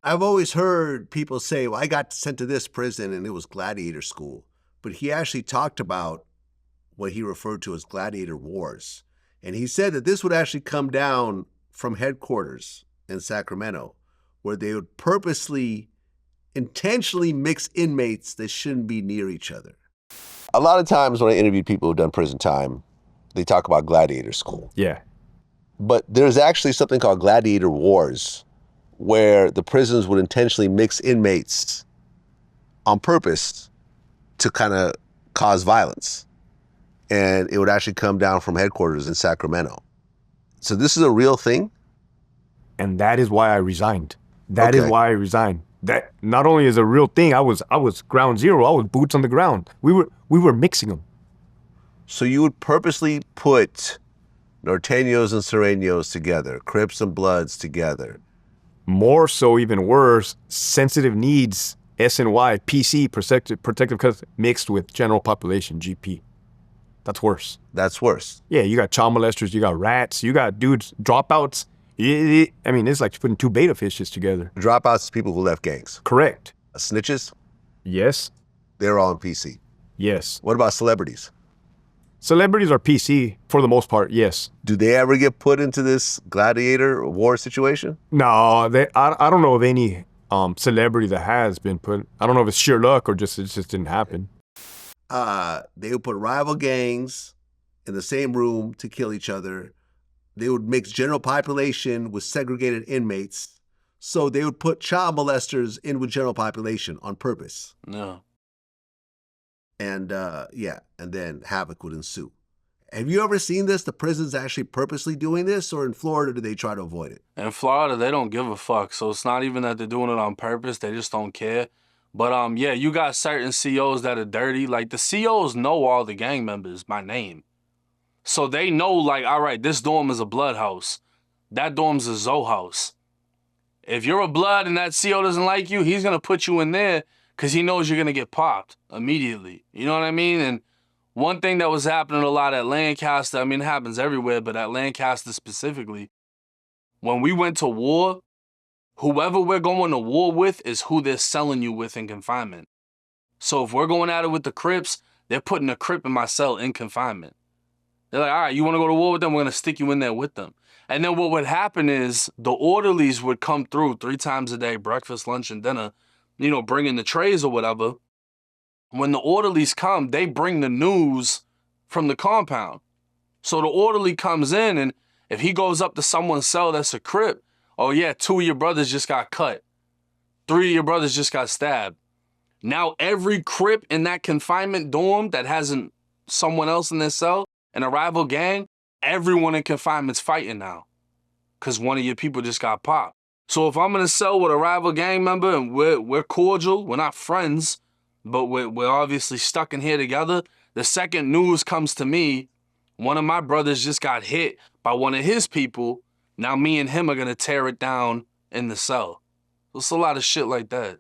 I've always heard people say, well, I got sent to this prison and it was gladiator school. But he actually talked about what he referred to as gladiator wars. And he said that this would actually come down from headquarters in Sacramento, where they would purposely, intentionally mix inmates that shouldn't be near each other. A lot of times when I interview people who've done prison time, they talk about gladiator school. Yeah. But there's actually something called gladiator wars, where the prisons would intentionally mix inmates on purpose to kind of cause violence. And it would actually come down from headquarters in Sacramento. So this is a real thing? And that is why I resigned. That is why I resigned. That not only is a real thing, I was ground zero. I was boots on the ground. We were mixing them. So you would purposely put Norteños and Sureños together, Crips and Bloods together. More so, even worse, sensitive needs, SNY, PC, protective custody, mixed with general population, GP. That's worse. That's worse. Yeah, you got child molesters, you got rats, you got dudes, dropouts. I mean, it's like putting two beta fishes together. Dropouts is people who left gangs. Correct. Snitches? Yes. They're all in PC. Yes. What about celebrities? Celebrities are PC for the most part, yes. Do they ever get put into this gladiator war situation? No, I don't know of any celebrity that has been put. I don't know if it's sheer luck or it just didn't happen. They would put rival gangs in the same room to kill each other. They would mix general population with segregated inmates. So they would put child molesters in with general population on purpose. No. And and then havoc would ensue. Have you ever seen this? The prisons actually purposely doing this, or in Florida do they try to avoid it? In Florida, they don't give a fuck. So it's not even that they're doing it on purpose. They just don't care. But yeah, you got certain COs that are dirty. Like the COs know all the gang members by name. So they know, like, all right, this dorm is a blood house. That dorm's a Zoe house. If you're a blood and that CO doesn't like you, he's going to put you in there because he knows you're going to get popped immediately. You know what I mean? And one thing that was happening a lot at Lancaster, I mean, it happens everywhere, but at Lancaster specifically, when we went to war, whoever we're going to war with is who they're selling you with in confinement. So if we're going at it with the Crips, they're putting a Crip in my cell in confinement. They're like, all right, you want to go to war with them? We're going to stick you in there with them. And then what would happen is the orderlies would come through 3 times a day, breakfast, lunch, and dinner, you know, bringing the trays or whatever. When the orderlies come, they bring the news from the compound. So the orderly comes in, and if he goes up to someone's cell that's a Crip, oh yeah, 2 of your brothers just got cut. 3 of your brothers just got stabbed. Now every Crip in that confinement dorm that hasn't someone else in their cell, and a rival gang, everyone in confinement's fighting now because one of your people just got popped. So if I'm in a cell with a rival gang member and we're cordial, we're not friends, but we're obviously stuck in here together, the second news comes to me, one of my brothers just got hit by one of his people, now me and him are going to tear it down in the cell. It's a lot of shit like that.